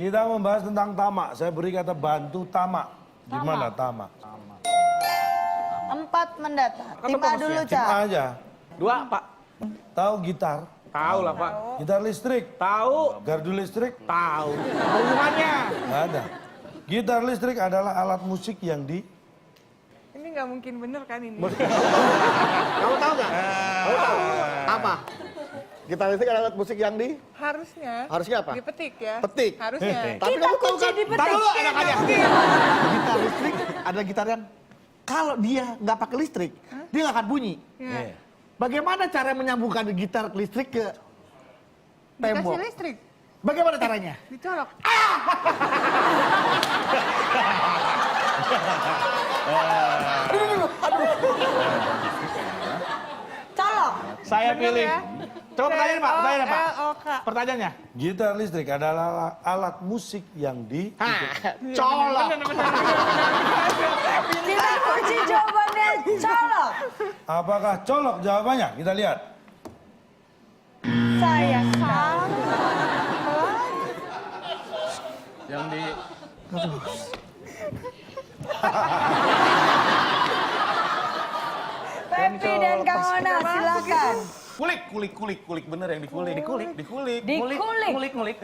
Kita membahas tentang tamak. Saya beri kata bantu tamak. Gimana tamak? 4 mendata. Tim A dulu, Tim A Cak. aja. 2, Pak. Tahu gitar? Tahu lah, Pak. Gitar listrik? Tahu. Gardu listrik? Tahu. Hubungannya. Nggak ada. Gitar listrik adalah alat musik yang di... Ini nggak mungkin bener kan ini? Kamu tahu nggak? Kamu tahu? Apa? Gitar listrik adalah alat musik yang di... Harusnya. Harusnya apa? Dipetik ya. Petik. Harusnya. Tapi Kita kamu tahu kunci kan? di petik. Tahu anak-anak. Gitar listrik adalah gitar yang kalau dia nggak pakai listrik, dia nggak akan bunyi. Ya. Bagaimana cara menyambungkan gitar listrik ke tembok? Dikasih listrik. Bagaimana caranya? Dicolok. Colok. Saya Bener pilih. ya? Coba pertanyaan, Pak. Pertanyaan, Pak. C-O-L-O-K. Pertanyaannya. Gitar listrik adalah alat musik yang di... Colok. Kita kunci jawabannya colok. Apakah colok jawabannya? Kita lihat. Saya salah. Yang di... Pepi dan Kang Ona, silakan. Kulik bener yang dikulik. Dikulik. Dikulik.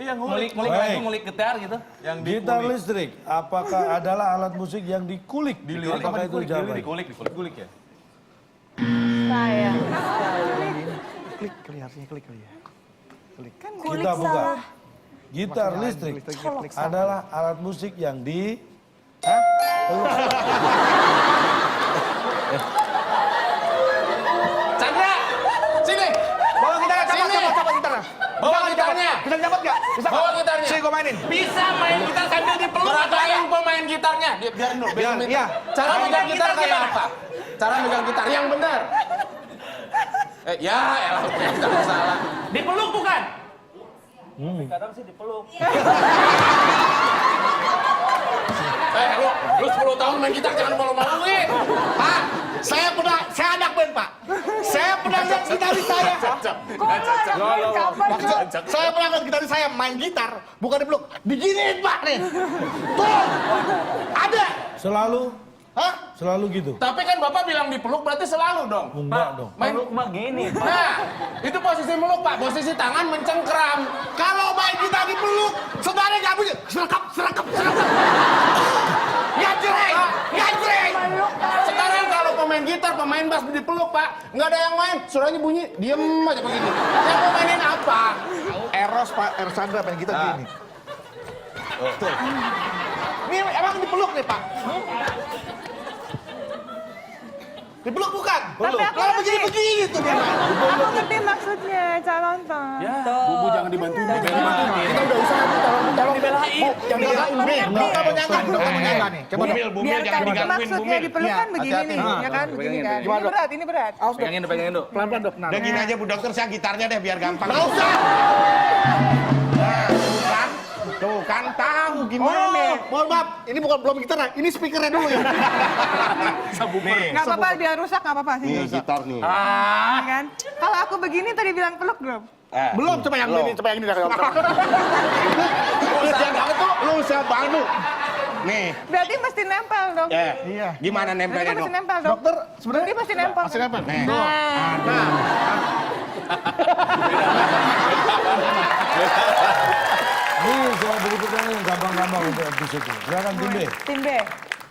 Iya ngulik Baik. ngulik gitar gitu. Yang Gitar dikulik. listrik, apakah adalah alat musik yang dikulik? Dilirik Apakah apa itu jawabannya? dikulik ya. Saya. Klik kali harusnya klik kali ya. Kulik Kita buka. salah. Gitar listrik Klik. adalah alat musik yang di... Chandra, sini. Bawa gitarnya, Sini. coba gitarnya. Bawa gitarnya. Bisa dapat nggak? Bisa Bawa nggak? gitarnya. Sini gue mainin. Bisa main gitar sambil dipeluk. Beragain pemain gitarnya. Biarin dulu. Biar, iya. Cara megang gitar kayak apa? Cara megang gitar yang benar. Ya elah, jangan salah. Dipeluk bukan? Kadang sih dipeluk. Lu 10 tahun main gitar jangan malu-maluin. Pak, saya anak band, Pak. Saya pernah lihat gitaris saya. Kok lo anak band kapan, Cok? Saya pernah lihat gitaris saya main gitar, bukan dipeluk. Diginiin, Pak, nih. Tuh, ada. Selalu? Hah? Selalu gitu? Tapi kan Bapak bilang dipeluk berarti selalu dong. Enggak dong. Main peluk mah gini, Pak. Nah, itu posisi meluk, Pak. Posisi tangan mencengkram. Kalau main gitar dipeluk, sebenarnya nggak bunyi. Serekap. Ngajreng. Sekarang kalau pemain gitar, pemain bass dipeluk, Pak. Nggak ada yang main, suaranya bunyi, diem aja begini. Yang mau mainin apa? Eros, Pak. Eros Chandra main gitar gini. Tuh. Ini emang dipeluk nih, Pak. Dipeluk bukan? Tapi aku Kalau ngerti. begini tuh dia. Aku ngerti maksudnya, calonton. Bubu jangan dibantu. Kita udah usaha nih, tolong dibelain. Yang dibelain, nih. Dokter menyangka nih. Coba dok. Biar kan maksudnya dipeluk kan begini nih, ya kan? Begini kan. Gimana, Dok? Ini berat. Pegangin dulu. Pelan-pelan dok. Nah, Udah gini aja Bu Dokter, saya gitarnya deh biar gampang. nggak usah. Tuh kan tahu gimana nih. Mohon maaf, ini bukan belum gitar, ini speakernya dulu ya. Nih, Nggak apa-apa, biar rusak nggak apa-apa sih. nih gitar nih. Ya kan? Kalau aku begini tadi bilang peluk belum? Belum, coba yang ini dari dokter. Lu usah bantu. Nih, Berarti mesti nempel dong. Iya. gimana Berarti nempelnya mesti dok? nempel dong. Dokter, sebenarnya Berarti mesti nempel. masih nempel. Nih. Ini saya beri pertanyaan yang gampang-gampang untuk episode ini. Silakan tim B. Tim B.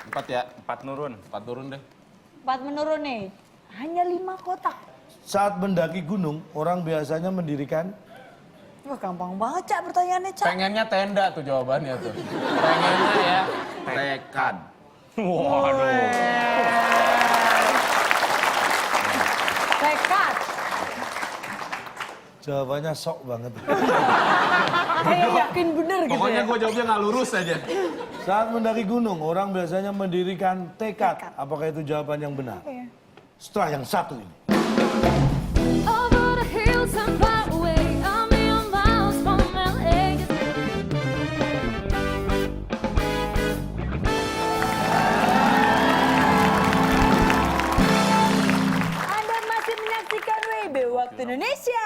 4 ya, 4 nurun. 4 turun deh. 4 menurun nih. Hanya 5 kotak. Saat mendaki gunung, orang biasanya mendirikan... Wah, gampang banget, Cak, pertanyaannya, Cak. Pengennya tenda tuh jawabannya tuh. Pengennya ya tekad. Waduh. Tekad. Jawabannya sok banget. Kayak yakin bener gitu Pokoknya ya. gue jawabnya nggak lurus aja. Saat mendaki gunung, orang biasanya mendirikan tekad. Apakah itu jawaban yang benar? Iya. Setelah yang satu ini. Over the hills and far away, a million miles from LA. Anda masih menyaksikan WB Waktu Indonesia.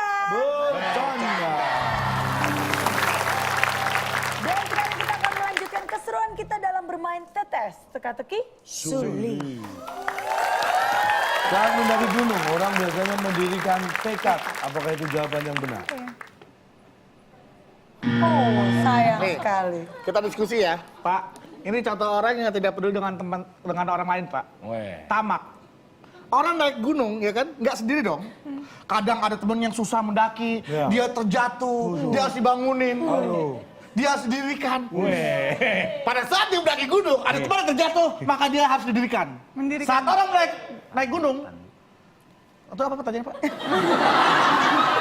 Bercanda. Dan sekarang bermain tetes, teka-teki, suli. Saat mendaki gunung, orang biasanya mendirikan tekad. Apakah itu jawaban yang benar? Oh, sayang Nih. sekali. Kita diskusi ya. Pak, ini contoh orang yang tidak peduli dengan orang lain, Pak. Tamak. Orang naik gunung, ya kan, nggak sendiri dong. Kadang ada temen yang susah mendaki, Ya. dia terjatuh, dia harus dibangunin, dia harus didirikan. Pada saat dia mendaki gunung, ada teman yang terjatuh, maka dia harus didirikan. Saat orang naik gunung, atau apa pertanyaan Pak?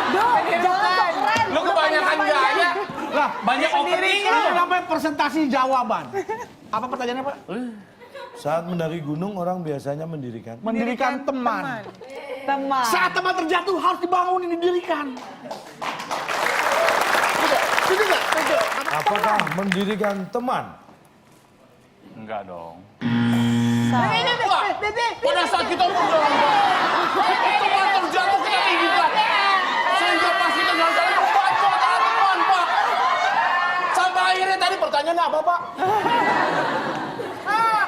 Jangan keren. Lu kebanyakan gaya. Lah, Banyak opening lu. ini namanya presentasi jawaban. Apa pertanyaannya Pak? Saat mendaki gunung, orang biasanya mendirikan. Mendirikan teman. Teman. Saat teman terjatuh harus dibangunin, didirikan. Setuju nggak? Setuju. Apakah mendirikan teman? Enggak dong. Salah. Pada saat kita berjalan, teman terjatuh kita tinggikan. Sehingga pas kita jalan-jalan membantu teman, Pak. Sampai akhirnya tadi pertanyaannya apa, Pak?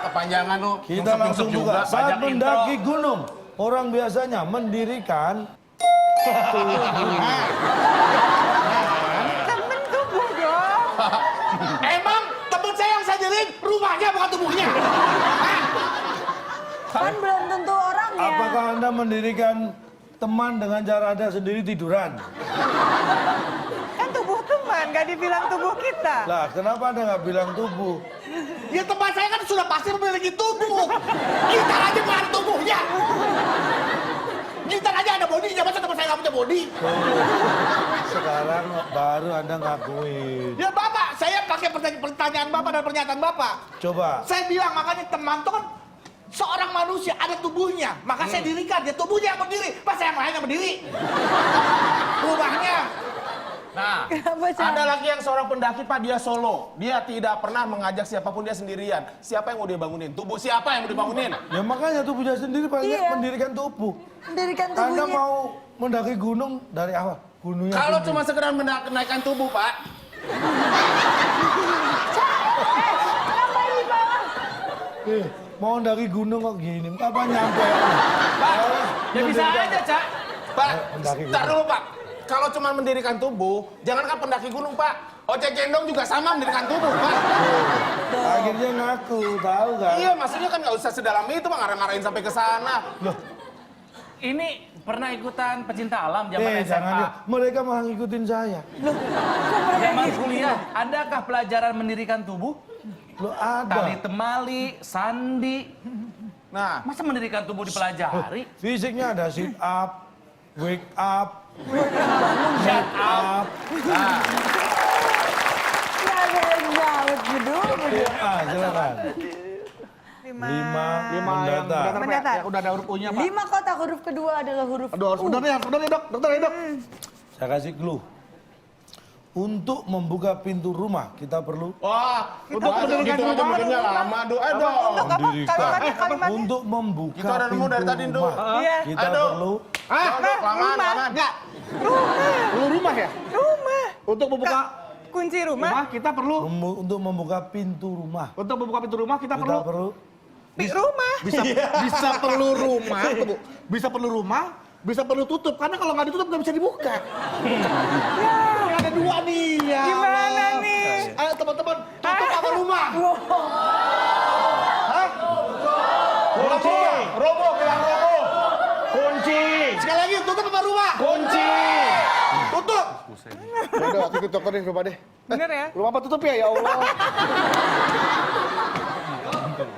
Kepanjangan lu. Kita langsung buka. Saat mendaki gunung, orang biasanya mendirikan Temen tubuh dong. Emang temen saya yang saya diriin rumahnya bukan tubuhnya. Kan belum tentu orangnya. Apakah Anda mendirikan teman dengan cara Anda sendiri tiduran? Kan tubuh teman, nggak dibilang tubuh kita. Lah, kenapa Anda nggak bilang tubuh? Ya teman saya kan sudah pasti memiliki tubuh. Gitar aja bukan tubuhnya. Gitar aja ada bodinya, masa teman saya nggak punya body? Sekarang baru Anda ngakuin. Ya Bapak, saya pakai pertanyaan Bapak dan pernyataan Bapak. Coba. Saya bilang makanya teman itu kan seorang manusia ada tubuhnya, maka saya dirikan. Dia tubuhnya yang berdiri, pas saya lain yang berdiri. Rumahnya. Nah, Kenapa, Cak? ada lagi yang seorang pendaki, Pak, dia solo. Dia tidak pernah mengajak siapapun, dia sendirian. Siapa yang mau dia bangunin? Tubuh siapa yang mau dibangunin? Ya makanya tubuhnya sendiri paling Iya. mendirikan tubuh. Mendirikan Anda tubuhnya. mau mendaki gunung dari awal. Gunungnya Kalau sendiri. cuma sekedar menaikkan tubuh, Pak. Kenapa ini bawah? Mau mendaki gunung kok gini, kapan nyampe? Ya bisa aja, Cak. Pak, pendaki ntar gunung. dulu, Pak. Kalau cuma mendirikan tubuh, jangankan pendaki gunung, Pak. Ojek gendong juga sama mendirikan tubuh, Pak. Akhirnya ngaku, tahu kan? Iya, maksudnya kan nggak usah sedalam itu, Pak. Ngarang-ngarahin sampai ke sana. Ini pernah ikutan pecinta alam zaman Jangan SMA. ya. Mereka malah ngikutin saya. Zaman kuliah, adakah pelajaran mendirikan tubuh? Lo ada. Tali temali, sandi. Nah, Masa mendirikan tubuh dipelajari? Fisiknya ada sit up, wake up, Shut up. Ya, keren banget. Bedul. silakan. Lima mendatar. Mendatar. Ya, udah ada huruf U-nya, Pak. 5 kotak, huruf kedua adalah huruf Aduh, harus benar nih, Dok. Dokter ya, Dok. Saya kasih clue. Untuk membuka pintu rumah kita perlu wah, Kita udah mendirikan gitu aja rumah, mikirnya rumah. lama, doa dong. Untuk apa? mendirikan. Kalimatnya? Untuk membuka Itu ada nemu pintu dari tadi, Nduk. rumah Iya. kita Aduh. perlu Kelamaan. Enggak. Rumah ya? Rumah. Untuk membuka Kunci rumah. kita perlu. untuk membuka pintu rumah Untuk membuka pintu rumah kita kita perlu. perlu Rumah. Bisa perlu rumah, tunggu. Bisa perlu rumah, bisa perlu tutup. Karena kalau nggak ditutup nggak bisa dibuka. Ya, ada dua nih. Ya Gimana Allah. nih? Ayo teman-teman, tutup apa rumah? Hah? Kunci. Robo, bilang robo. Kunci. Sekali lagi, tutup apa rumah? Kunci. Tutup. Udah, aku ikut dokter deh, rumah deh. Bener ya? Rumah apa tutup ya? Ya Allah.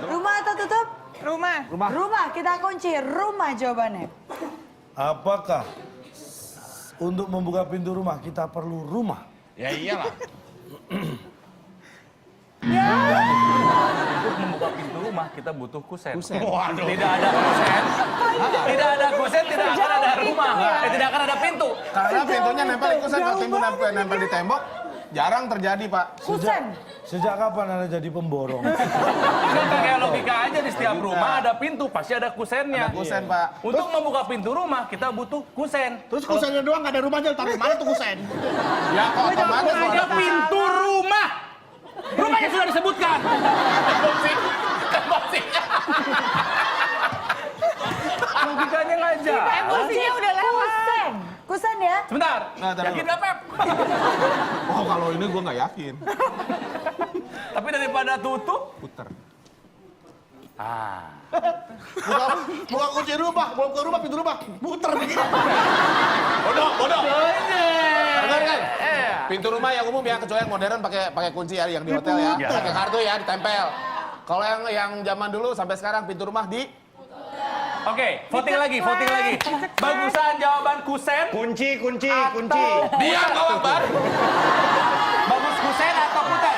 Rumah atau tutup? Rumah. Rumah, kita kunci. Rumah jawabannya. apakah untuk membuka pintu rumah kita perlu rumah Ya iyalah. Untuk membuka pintu rumah kita butuh kusen. Waduh. Tidak ada kusen. Tidak ada kusen, tidak akan ada rumah. Tidak akan ada pintu. Karena pintunya nempel di kusen, kalau pintu nempel di tembok, jarang terjadi, Pak. Kusen. sejak kapan Anda jadi pemborong Kan kayak logika aja di setiap rumah ada pintu, pasti ada kusennya. Ada kusen, Pak. Untuk membuka pintu rumah kita butuh kusen. Terus kusennya doang nggak ada rumahnya, taruh mana tuh kusen? Ya, kok otomatis Ada pintu rumah. Rumahnya sudah disebutkan. Yakin nggak, Pep? Oh, kalau ini gue nggak yakin. Tapi daripada tutup, Puter. Buka kunci rumah, belum ke rumah, pintu rumah, muter begini. Bodoh. Benar kan? Pintu rumah yang umum ya, kecuali yang modern pakai kunci ya, yang di hotel ya. Pakai kartu ya, ditempel. Kalau yang zaman dulu sampai sekarang pintu rumah di... Oke, voting lagi. Bagusan jawaban kusen. Kunci. Diam kau Akbar. Bagus kusen atau putar?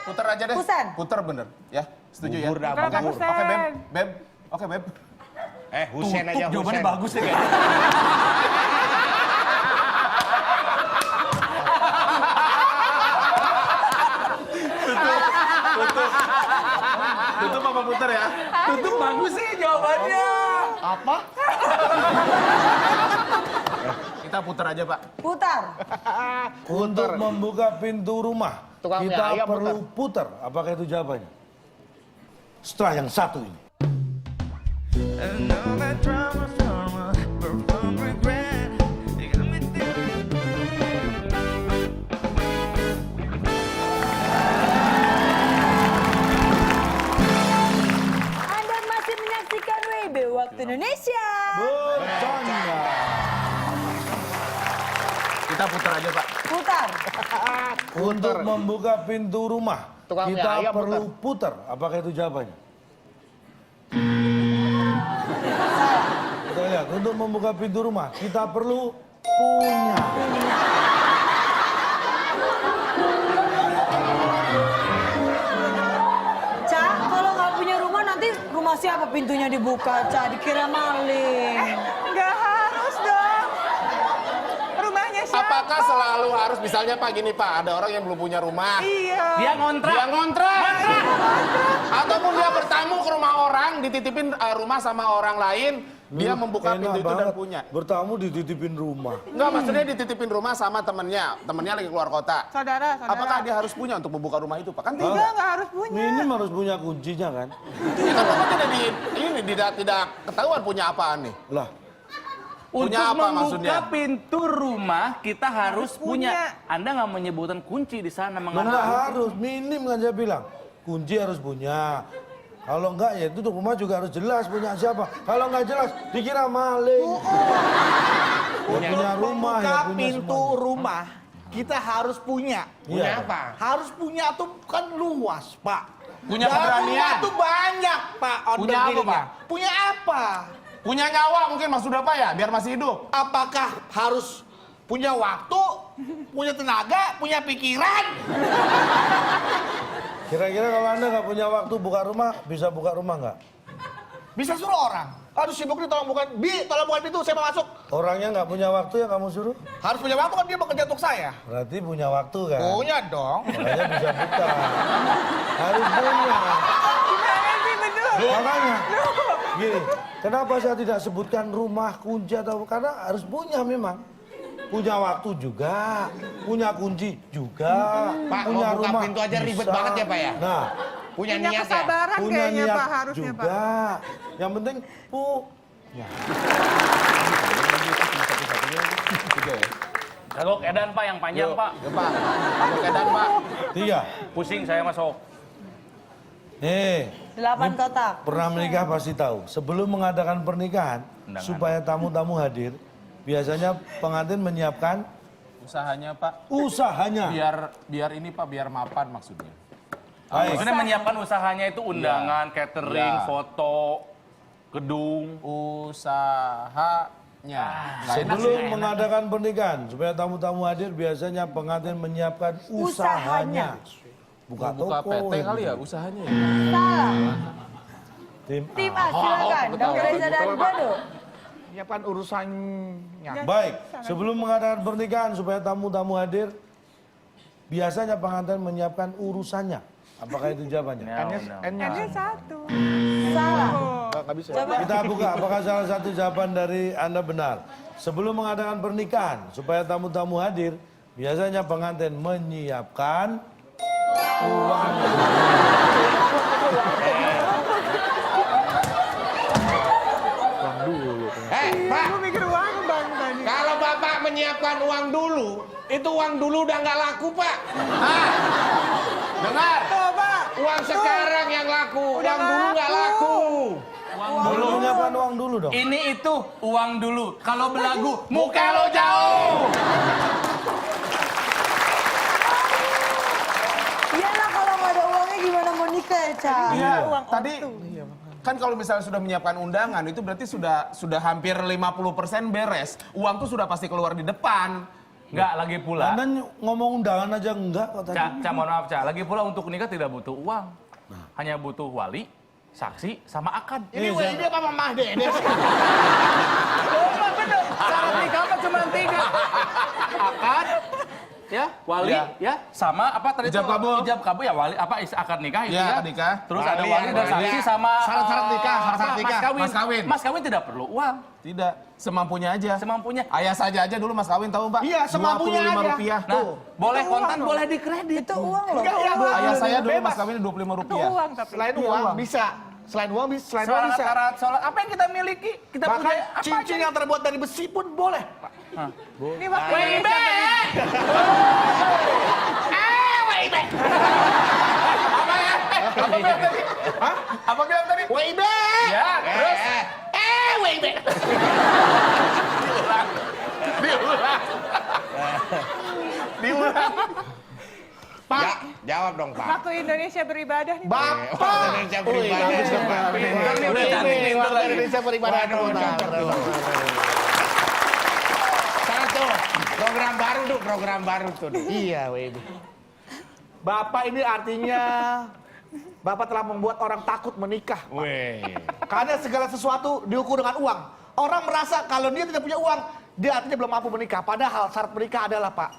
Puter aja deh. Kusen. Puter bener. Ya, setuju ya? Bubur dah, Bukan bubur. kusen. Oke, Beb. Oke, Beb. Husen aja, Jawabannya Husen. bagus ya kayaknya. Tutup apa puter ya? Tutup bagus sih jawabannya. Apa? Kita puter aja, Pak. Putar. Untuk membuka pintu rumah, Tukang mie kita ayam perlu putar. Apakah itu jawabannya? Setelah yang satu ini. Anda masih menyaksikan WB Waktu Indonesia. Bertanya. Kita puter aja, Pak. Putar. Untuk membuka pintu rumah, Tukang mie kita ayam perlu putar. Apakah itu jawabannya? Kita lihat, untuk membuka pintu rumah, kita perlu punya. Ca, kalau nggak punya rumah nanti rumah siapa pintunya dibuka, Ca? Dikira maling. Nggak harus dong. Rumahnya siapa? Apakah selalu harus, misalnya Pak gini Pak, ada orang yang belum punya rumah. Iya. Dia ngontrak. Dia ngontrak. Ataupun dia bertamu ke rumah orang, dititipin rumah sama orang lain, dia membuka Enak pintu itu dan banget. punya. Bertamu dititipin rumah. Enggak, maksudnya dititipin rumah sama temennya lagi keluar kota. Saudara. Apakah dia harus punya untuk membuka rumah itu Pak? Kan tidak. Enggak, nggak harus punya. Minim harus punya kuncinya kan? Ya kan Bapak tidak ketahuan punya apaan nih. Lah, Untuk Punya apa membuka maksudnya? pintu rumah, kita harus punya. Anda nggak menyebutkan kunci di sana, nggak mengatakan. harus, minim kan saya bilang. Kunci harus punya. Kalau enggak ya itu rumah juga harus jelas punya siapa. Kalau enggak jelas dikira maling. Punya rumah Membuka ya punya pintu semuanya. rumah, kita harus punya. Iya. Apa? Harus punya tuh kan luas, Pak. Punya Dan keberanian. rumah tuh banyak, Pak. Punya apa, Order Pak? Punya apa? Punya nyawa mungkin maksud apa ya? Biar masih hidup. Apakah harus punya waktu, punya tenaga, punya pikiran? Kira-kira kalau Anda nggak punya waktu buka rumah, bisa buka rumah nggak? Bisa suruh orang. Aduh sibuk nih, tolong bukan. Tolong bukan pintu, saya mau masuk. Orangnya nggak punya waktu ya kamu suruh? Harus punya waktu kan dia bekerja untuk saya. Berarti punya waktu kan? Punya dong. Makanya bisa buka. Harus punya. Gimana sih betul? Makanya, gini, kenapa saya tidak sebutkan rumah, kunci atau karena harus punya memang. Punya waktu juga, punya kunci juga, Pak, punya mau buka rumah pintu aja ribet bisa. banget ya, Pak, ya? Nah, Punya Punya niat ya? kesabaran punya kayaknya niat Pak, harusnya Pak. juga. Yang penting Kagok edan Pak, yang panjang Pak. Ya Pak. Kalau kedan Pak. 3. Pusing saya masuk. Nih, 8 kotak. pernah menikah pasti tahu. Sebelum mengadakan pernikahan, Undangan. supaya tamu-tamu hadir, biasanya pengantin menyiapkan Usahanya Pak. usahanya. Biar ini Pak, biar mapan maksudnya. Baik. Maksudnya menyiapkan usahanya itu undangan, catering, Ya. foto, gedung. Usahanya. Nggak enak Sebelum sih. mengadakan pernikahan, supaya tamu-tamu hadir, biasanya pengantin menyiapkan usahanya. Buka Buka toko. PT kali ya usahanya. Ya? Salah. Tim Tim A. A, silakan. Dr. Reza dan Dodo. Nyiapkan urusannya. Baik, sebelum mengadakan pernikahan, supaya tamu-tamu hadir, biasanya pengantin menyiapkan urusannya. Apakah itu jawabannya? N-nya. N-nya 1. Salah. Nggak bisa. Coba. Kita buka, apakah salah satu jawaban dari Anda benar? Sebelum mengadakan pernikahan, supaya tamu-tamu hadir, biasanya pengantin menyiapkan uang. Pulang dulu. Pak, Gue mikir uang bang tadi. kalau Bapak menyiapkan uang dulu, itu uang dulu udah nggak laku, Pak. Dengar. Tuh Pak. Uang sekarang yang laku, Udah uang dulu nggak laku. Dulu nyiapkan uang dulu dong. Ini itu uang dulu. Kalau belagu, muka lo jauh. Iyalah kalau nggak ada uangnya gimana mau nikah ya, Ca? Iya, Uang tadi kan kalau misalnya sudah menyiapkan undangan itu berarti sudah hampir 50% beres. Uang tuh sudah pasti keluar di depan. Enggak, lagi pula. Anda ngomong undangan aja enggak kok tadi. Ca, mohon maaf, Ca. Lagi pula untuk nikah tidak butuh uang. Hanya butuh wali, saksi, sama akad. Ini WIB apa Mama Dede? Syarat nikah apa cuma 3? Akad, ya, wali, ya, sama apa tadi Ijab itu? kabul. Ijab kabul ya, wali, apa akad nikah itu Ya, ya. akad nikah. Terus ada Wali, wali dan wali. saksi sama Syarat-syarat nikah, syarat-syarat nikah. Mas kawin. Mas kawin tidak perlu uang, Tidak, semampunya aja. semampunya. Ayah saja dulu mas kawin tahu Mbak? Iya, semampunya Rp25. aja. Nah, boleh kontan, boleh di kredit. Itu uang loh. Ayah saya dulu Bebas. mas kawin Rp25. Itu uang tapi. Selain uang bisa. Selain uang bisa. Selain uang bisa. Sholat, apa yang kita miliki? Kita Bahkan punya apa cincin aja? yang terbuat dari besi pun boleh. Ini waktu WIB! Apa ya? Apa bilang tadi? Hah? Apa bilang tadi? WIB. Ya, terus? WIB. Diulang. Ya, jawab dong, Pak. waktu Indonesia beribadah nih. Bapak. Indonesia beribadah. Indonesia beribadah. Satu, program baru tuh. Iya, WIB. Bapak ini artinya Bapak telah membuat orang takut menikah. Weh. Karena segala sesuatu diukur dengan uang. Orang merasa kalau dia tidak punya uang, dia artinya belum mampu menikah. Padahal syarat menikah adalah, Pak,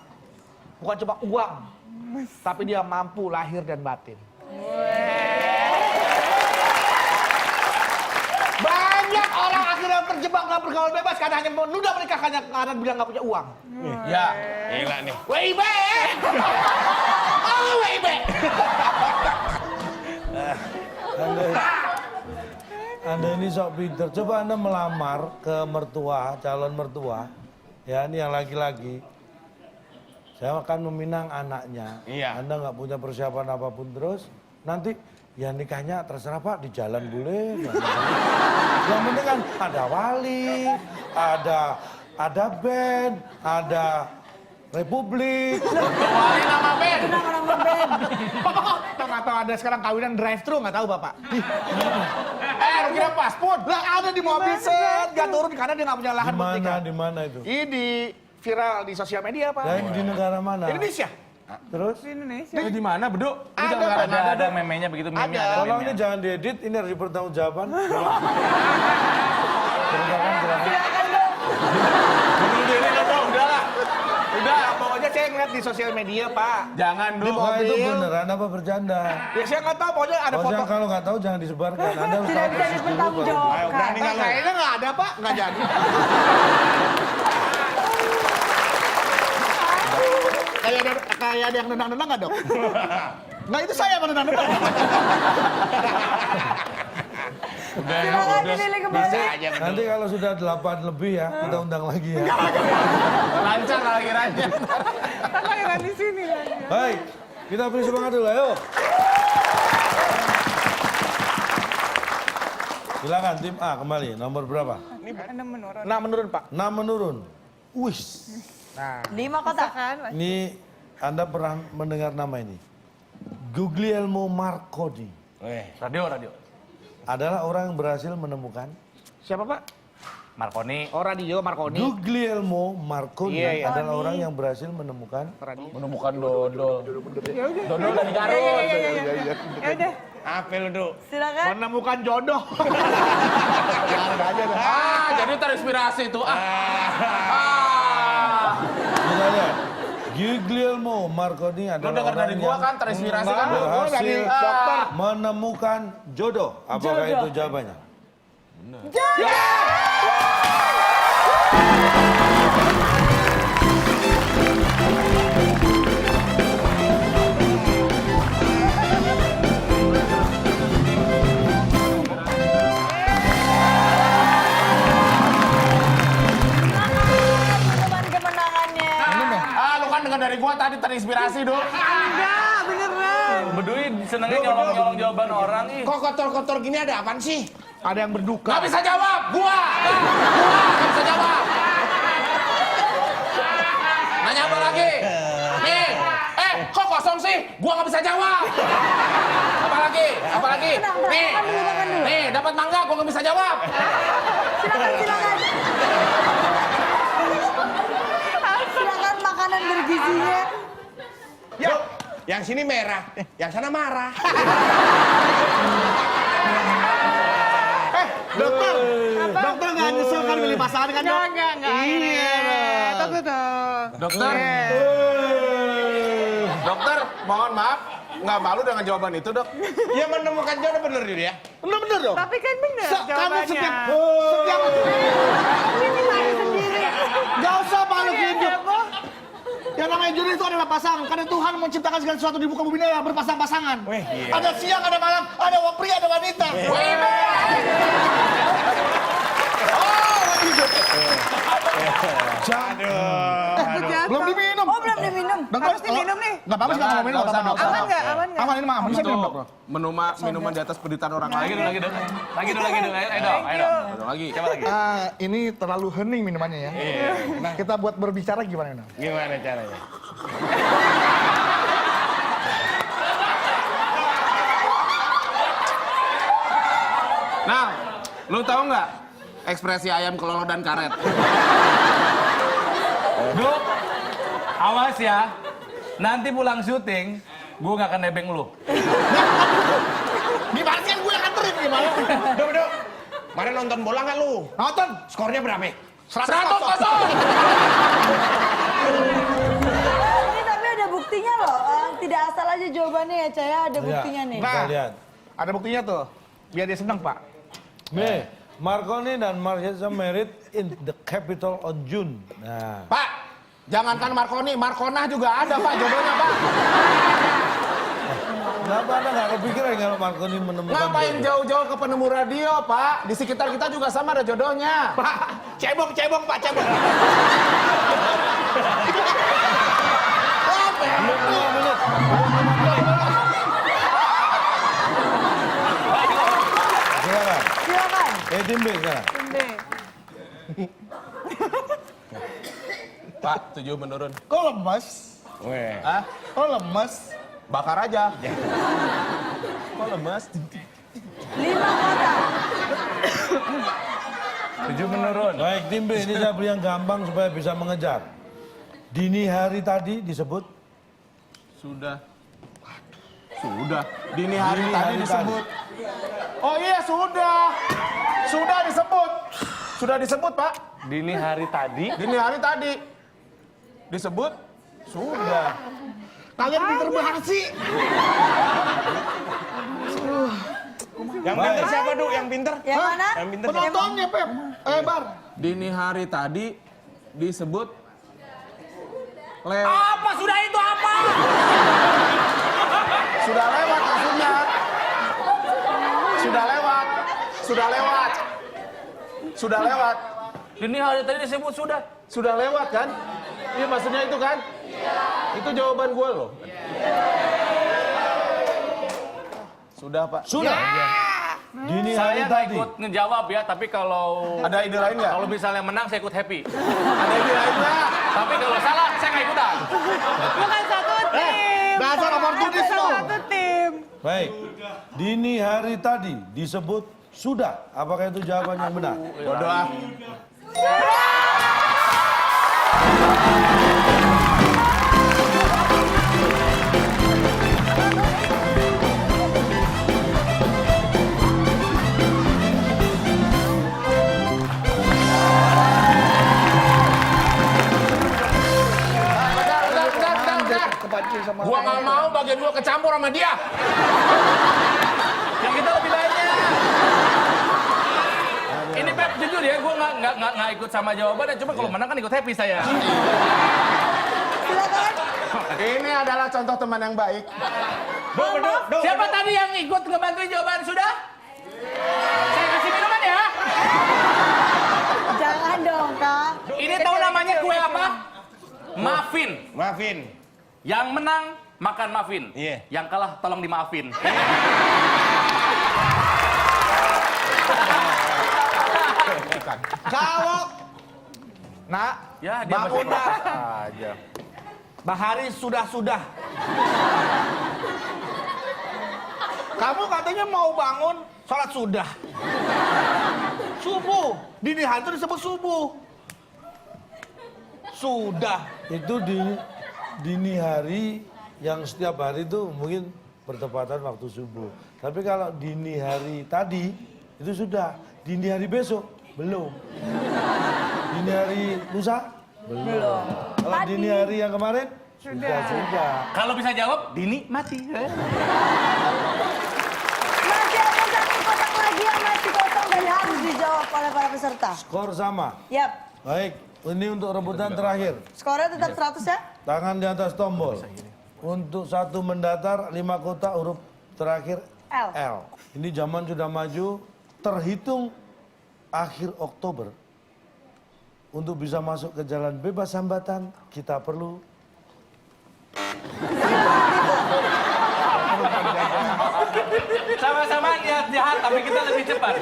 bukan cuma uang, tapi dia mampu lahir dan batin. Banyak orang akhirnya terjebak nggak bergaul bebas karena hanya menunda menikah karena bilang nggak punya uang. Ya. Gila nih. WIB! Oh, WIB! Anda ini sok pinter. Coba Anda melamar ke mertua, calon mertua. Ya, ini yang laki-laki. Saya akan meminang anaknya. Iya. Anda nggak punya persiapan apapun terus. Nanti ya nikahnya terserah Pak, di jalan boleh. Yang penting kan ada wali, ada band, ada republik. Wali nama band. Nama-nama band. Bapak tahu ada sekarang kawinan drive-thru, nggak tahu Bapak? Lu kira paspor? Lah ada di mobil set, nggak turun karena dia nggak punya lahan Di buat mana, nikah. di mana itu? Ini viral di sosial media, Pak. Ya, di negara mana? Indonesia. Terus? Di Indonesia. Di mana, Beduk? Ada memenya begitu, meme ada Tolong ini meme. jangan diedit, ini harus dipertanggungjawabkan. Silakan. Bunuh diri lo dong, udahlah. Udah, pokoknya saya ngeliat di sosial media, Pak. Jangan Di dulu. Nah, itu mobil. beneran apa bercanda? Ya saya nggak tahu, pokoknya ada foto. Pokoknya kalau nggak tahu jangan disebarkan. Anda harus Tidak tahu bisa persis dulu, Pak. dipertanggungjawabkan. Berani nggak lo? Kayaknya nggak ada, Pak. Nggak jadi. Kayak ada yang nendang-nendang nggak, Dok? Nah, itu saya yang nendang-nendang. Silakan dinilai kembali. Nanti kalau sudah 8 lebih ya, kita undang lagi ya. Lancar lah kiranya. Lahiran di sini lagi. Baik, kita beri semangat dulu, ayo. Silakan tim A kembali, nomor berapa? Anda menurun. Nah, menurun, Pak. 6 menurun. Wih, 5 kotak. Kan, Mas? ini Anda pernah mendengar nama ini? Guglielmo Marconi Weh. Radio. adalah orang yang berhasil menemukan Siapa, Pak? Marconi. Oh, radio Marconi. Guglielmo Marconi Iya, iya. adalah orang yang berhasil menemukan Menemukan dodol. Ya udah. Dodol dari Garut. Ya udah. Apa lu, Duk? Silakan. menemukan jodoh. Jadi terinspirasi tuh. misalnya Guglielmo Marconi Lu adalah denger orang dari gua yang kan terinspirasi kan? berhasil menemukan jodoh. Apakah Jodoh. itu jawabannya? tadi terinspirasi, Dok. Enggak, beneran. Beduin senengnya nyolong-nyolong jawaban orang ih. Kok kotor-kotor gini ada apaan sih? Ada yang berduka. Nggak bisa jawab, gua nggak bisa jawab. Nanya apa lagi? Nih, kok kosong sih? Gua nggak bisa jawab. Apa lagi? Apa lagi? Nih, Makan dulu. nih dapat mangga, gua nggak bisa jawab. Silakan. Silakan makanan bergizinya. Ya, yang sini merah, yang sana marah. Dokter, dokter nggak nyesel kan milih pasangan kan, Dok? Enggak. Iya. Tapi tuh. Dokter, dokter, mohon maaf, nggak malu dengan jawaban itu, Dok. Ya menemukan jodoh bener dia. Bener dong. Tapi kan bener Kamu jawabannya. setiap Ini malu sendiri. nggak usah malu hidup. Yang namanya jodoh itu adalah pasangan. Karena Tuhan menciptakan segala sesuatu di muka bumi ini adalah berpasang-pasangan. Ada siang, ada malam, ada pria, ada wanita. Belum diminum. Oh, belum diminum. Harus diminum nih. Nggak apa-apa sih kalau mau minum. Nggak usah, Nggak apa-apa. Aman nggak? Aman nggak? Aman ini mah aman. Saya minum, Dok. Minuman di atas penderitaan orang lain. Lagi dong. Ayo dong. Ada lagi. Coba lagi. Ini terlalu hening minumannya ya. Nah, kita buat berbicara gimana, Dok? Gimana caranya? Nah, lu tahu nggak ekspresi ayam kelolo dan karet? Duk, awas ya. Nanti pulang syuting, gue nggak akan nebeng lu. Gimana sih gue yang nganterin gimana? Dok. Kemarin nonton bola nggak lu? Nonton. Skornya berapa? 100-0. Ini tapi ada buktinya loh. Tidak asal aja jawabannya ya, Caya. Ada buktinya nih. Kita lihat. Ada buktinya tuh. Biar dia seneng, Pak. Nih, Marconi dan Marquesa married in the capital on June. Nah, Pak, jangankan Marconi, Markona juga ada, Pak, jodohnya, Pak. kenapa Anda nggak kepikiran kalau Marconi menemukan Ngapain jodoh? jauh-jauh ke penemu radio, Pak? Di sekitar kita juga sama ada jodohnya. Pak, cebong, Pak, cebong. Belum 5 menit. Silakan. Silakan. Tim B sekarang. Tim B. Pak, 7 menurun. Kok lemes? Hah? Kok lemes? Bakar aja. Kok lemes? 5 kata. 7 menurun. Baik, tim B ini saya beri yang gampang supaya bisa mengejar. Dini hari tadi disebut Sudah. Dini hari Dini tadi hari disebut. Oh iya, sudah. Sudah disebut. Sudah disebut, Pak. Dini hari tadi. Dini hari tadi disebut. Sudah. Kalian pinter banget sih. Yang pinter siapa, Duk? Yang pinter? Yang mana? Yang pinter siapa? Penontonnya, Pep. Bar. Dini hari tadi disebut lewat. Apa sudah itu apa? Sudah lewat maksudnya. Sudah lewat. Sudah lewat. Sudah lewat. Dini hari tadi disebut sudah. Sudah lewat kan? Iya maksudnya itu kan? Itu jawaban gue loh. Sudah, Pak. sudah. Dini hari Saya nggak tadi. ikut ngejawab ya, tapi kalau Ada ide lain nggak? kalau misalnya menang saya ikut happy. Ada ide lain nggak? Tapi kalau salah saya nggak ikutan. Bukan satu tim. Dasar oportunis Ada lo. satu tim. Baik. Dini hari tadi disebut sudah. Apakah itu jawaban yang benar? Bodoh ah. Bentar. Kepancing sama Gua nggak mau bagian gua kecampur sama dia. Yang kita lebih lainnya. Ini Pep jujur ya, gue nggak ikut sama jawabannya. Cuma kalau menang kan ikut happy saya. Silakan. Ini adalah contoh teman yang baik. Siapa tadi yang ikut ngebantuin jawaban sudah? Saya kasih minuman ya. Jangan dong, Kak. Ini tahu namanya kue apa? Muffin. Muffin. Yang menang makan muffin. Iya. Yang kalah tolong dimaafin. Kalau nak, Ya, dia masih bangun dah. aja. Bahari sudah. Kamu katanya mau bangun sholat sudah. Subuh, dini hari itu disebut subuh. Sudah. Itu di dini hari yang setiap hari itu mungkin bertepatan waktu subuh. Tapi kalau dini hari tadi itu sudah. Dini hari besok belum. Dini hari lusa belum. Kalau dini hari yang kemarin sudah. Kalau bisa jawab, Dini mati. Masih ada satu kotak lagi yang masih kosong dan harus dijawab oleh para peserta. Skor sama. Yap, Baik, ini untuk rebutan terakhir. skornya tetap 100 ya? Tangan di atas tombol. Untuk satu mendatar, 5 kotak huruf terakhir L. L. Ini zaman sudah maju, terhitung akhir Oktober. Untuk bisa masuk ke jalan bebas hambatan, kita perlu Sama-sama niat jahat, tapi kita lebih cepat.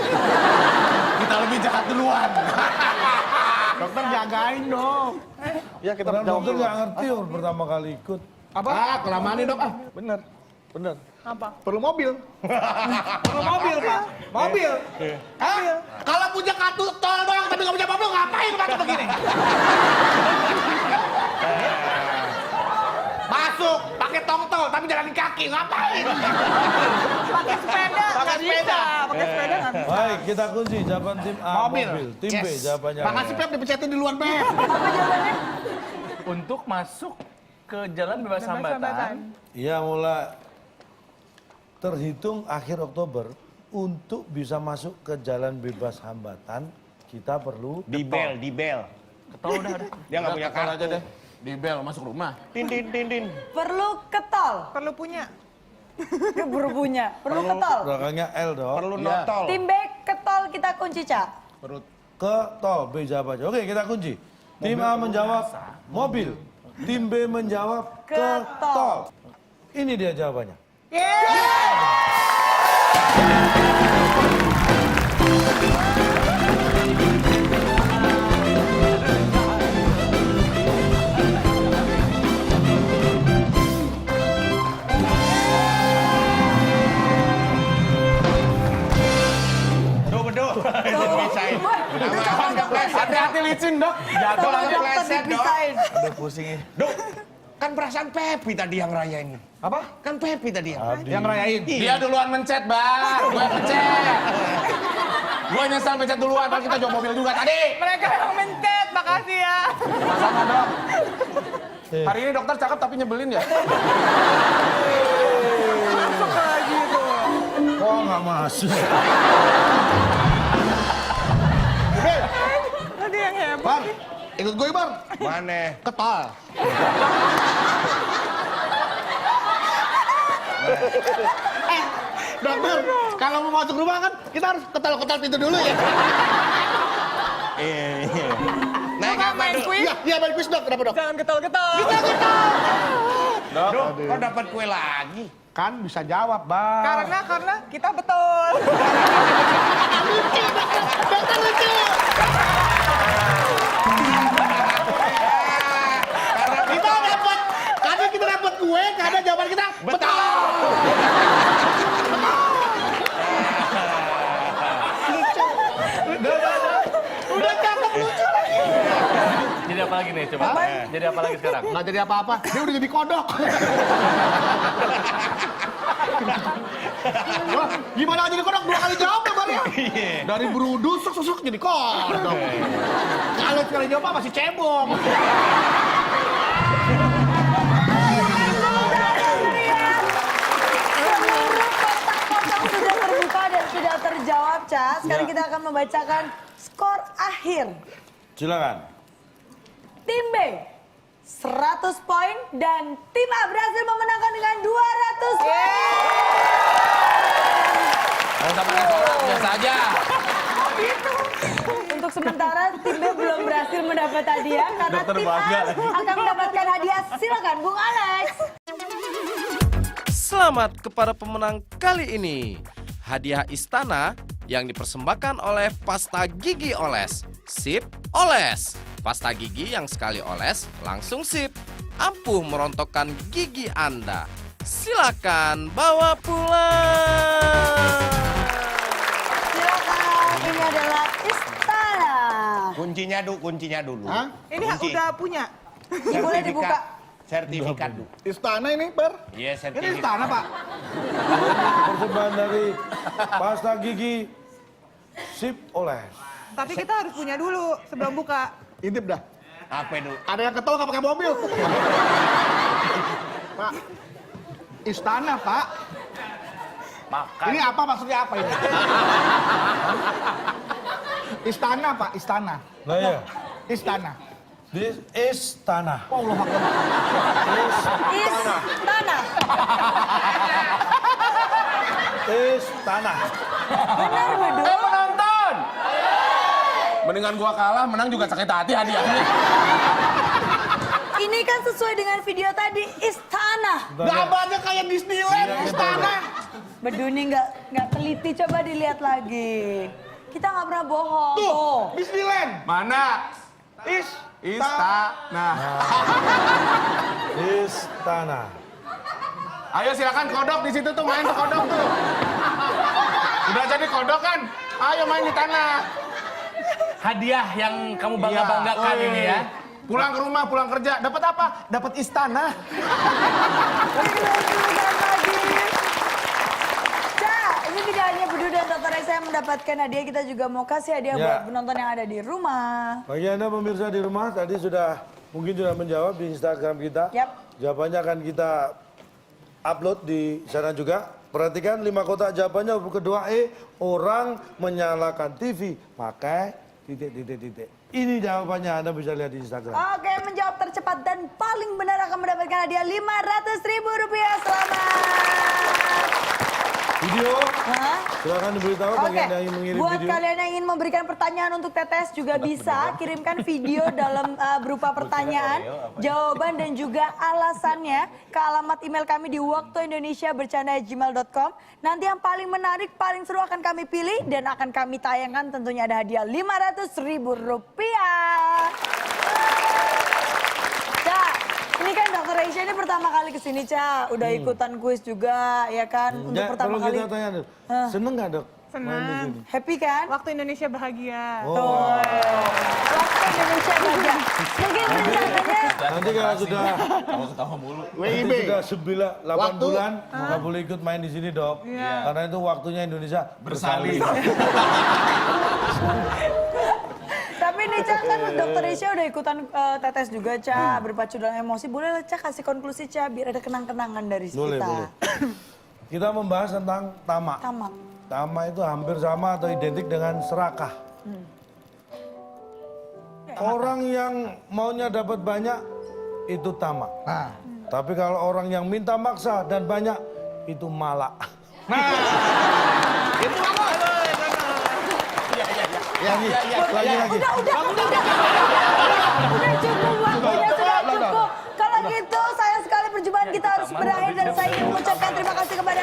Kita lebih jahat duluan. Dokter jagain dong. Ya kita Orang jawab dokter dulu. nggak ngerti orang pertama kali ikut. Ah, kelamaan nih dok. Ah. Bener. Perlu mobil. Perlu mobil, Pak. Mobil. Hah? Kalau punya kartu tol doang tapi nggak punya mobil, ngapain pakai begini? Masuk, pakai tongtol tapi jalan kaki, ngapain? Pakai sepeda. Pakai nggak bisa. sepeda. Pakai sepeda nggak bisa. Baik, kita kunci jawaban tim A Mobil. Tim B Yes. jawabannya. Makasih Pep dipecetin duluan Pep. Apa jawabannya? Untuk masuk ke jalan bebas hambatan. Iya, mulai terhitung akhir Oktober untuk bisa masuk ke jalan bebas hambatan, kita perlu Di bel. Ketol udah. Dia nggak punya Ketol kartu. aja deh. Di bel masuk rumah. Tin. Perlu ketol. Perlu punya. Keburu punya. Perlu ketol. belakangnya L dong. Perlu Iya. notol. Tim B ketol kita kunci, Cak. Perut. Ke tol B jawabannya. Oke, kita kunci. Tim A menjawab mobil. Tim B menjawab ke Ketol. tol. Ini dia jawabannya. Hati-hati licin dok. Jatuh lagi dokter pleset, Dok. dipisahin. Udah pusing nih. Dok, kan perasaan Pepi tadi yang rayain. Apa? Kan Pepi tadi yang Yang rayain. Dia duluan mencet bang. Gue mencet. Gue nyesal mencet duluan. Kan kita jual mobil juga tadi. Mereka yang mencet. Makasih ya. Sama dok. Hari ini dokter cakep tapi nyebelin ya. Masuk lagi tuh. Kok nggak masuk? Tadi yang hebat. Bar, ikut gue Bar. Mana? Ketol. Dokter, kalau mau masuk rumah kan kita harus ketol pintu dulu ya. Naik Mau apa main dok? kuis? Iya main kuis dok, kenapa dok? Jangan getol-getol. Dok, kok dapat kue lagi? Kan bisa jawab Bar. Karena kita betul. Dokter lucu. Karena kita dapat kue, karena jawaban kita betul. Udah cakep lucu lagi. Jadi apa lagi nih coba? Jadi apa lagi sekarang? Nggak jadi apa-apa, dia udah jadi kodok. Wah, gimana nggak jadi kodok? 2 kali jawab ya Bar ya? Dari berudu, susuk jadi kodok. Kalau sekali jawab masih cebong. Seluruh kotak kosong sudah terbuka dan sudah terjawab, Cak. Sekarang kita akan membacakan skor akhir. Silakan. Tim B 100 poin dan tim A berhasil memenangkan dengan 200 poin. Kalau sama biasa aja. Untuk sementara tim B belum berhasil mendapat hadiah karena Dokter tim bangga A lagi. akan mendapatkan hadiah. Silakan Bung Alex. Selamat kepada pemenang kali ini. Hadiah istana yang dipersembahkan oleh pasta gigi oles. Sip oles. Pasta gigi yang sekali oles langsung sip. Ampuh merontokkan gigi Anda. Silakan bawa pulang. Silakan, ini adalah istana. Kuncinya dulu. Hah? Ini udah punya. Ini boleh dibuka. Sertifikat dulu. Istana ini, Ber. Iya, Ini sertifikat. istana, Pak. Persembahan dari pasta gigi Sip Oles. Tapi kita harus punya dulu sebelum buka. Intip dah. Apa itu? Ada yang ketawa nggak pakai mobil. Pak. Istana, Pak. Makan. Ini apa maksudnya apa ini? Istana, Pak. Istana. Nah ya, Istana. this is tanah. Allah Akbar. Istana. Is tanah. Benar, Bedu. Penonton! Mendingan gua kalah, menang juga sakit hati hadiahnya. Ini kan sesuai dengan video tadi, istana. Gambarnya kayak Disneyland, istana. Bedu ini nggak teliti, coba dilihat lagi. Kita nggak pernah bohong. Tuh, Disneyland. Mana? Istana. Is tanah. Ayo silakan kodok di situ tuh, main tuh kodok tuh. Udah jadi kodok kan? Ayo main di tanah. Hadiah yang kamu bangga-banggakan Iya. ini ya. Pulang ke rumah, pulang kerja, dapat apa? Dapat istana. Cak, ini tidak hanya Bedu dan Dr. Reza yang mendapatkan hadiah, kita juga mau kasih hadiah Ya. buat penonton yang ada di rumah. Bagi Anda pemirsa di rumah, tadi mungkin sudah menjawab di Instagram kita. Yap. Jawabannya akan kita upload di sana juga. Perhatikan 5 kotak jawabannya. Huruf kedua E, orang menyalakan TV pakai titik. Ini jawabannya, Anda bisa lihat di Instagram. Oke, menjawab tercepat dan paling benar akan mendapatkan hadiah Rp500.000. Selamat. Video, Hah? silakan diberitahu bagi Oke, Anda yang mengirim buat video. kalian yang ingin memberikan pertanyaan untuk Tetes juga bisa kirimkan video dalam berupa pertanyaan, jawaban dan juga alasannya ke alamat email kami di waktuindonesiabercanda@gmail.com. Nanti yang paling menarik, paling seru akan kami pilih dan akan kami tayangkan, tentunya ada hadiah Rp500.000. Cak, ini kan Dr. Reisha ini pertama kali kesini, Cak. Udah ikutan kuis juga, ya kan? Untuk Ya, pertama kalau kali. kita tanya, dulu, seneng nggak dok? Main di Senang. sini? Happy kan? Waktu Indonesia bahagia. Oh. Waktu Indonesia bahagia. Mungkin rencananya Nanti kalau sudah WIB. Nanti sudah 8 Waktu- bulan nggak boleh ikut main di sini dok. Karena itu waktunya Indonesia bersalin. tapi nih Cak, kan Dr. Reisha udah ikutan tetes juga, Cak. Berpacu dalam emosi. Boleh lah Cak kasih konklusi, Cak, biar ada kenang-kenangan dari Boleh, kita. boleh. Kita membahas tentang tamak. Tamak. Tamak itu hampir sama atau identik dengan serakah. Orang yang maunya dapat banyak itu tamak. Nah, Tapi kalau orang yang minta maksa dan banyak itu malak. Lagi. Udah cukup waktunya, sudah cukup. Kalau gitu sayang sekali perjumpaan kita harus berakhir dan saya ingin mengucapkan terima kasih kepada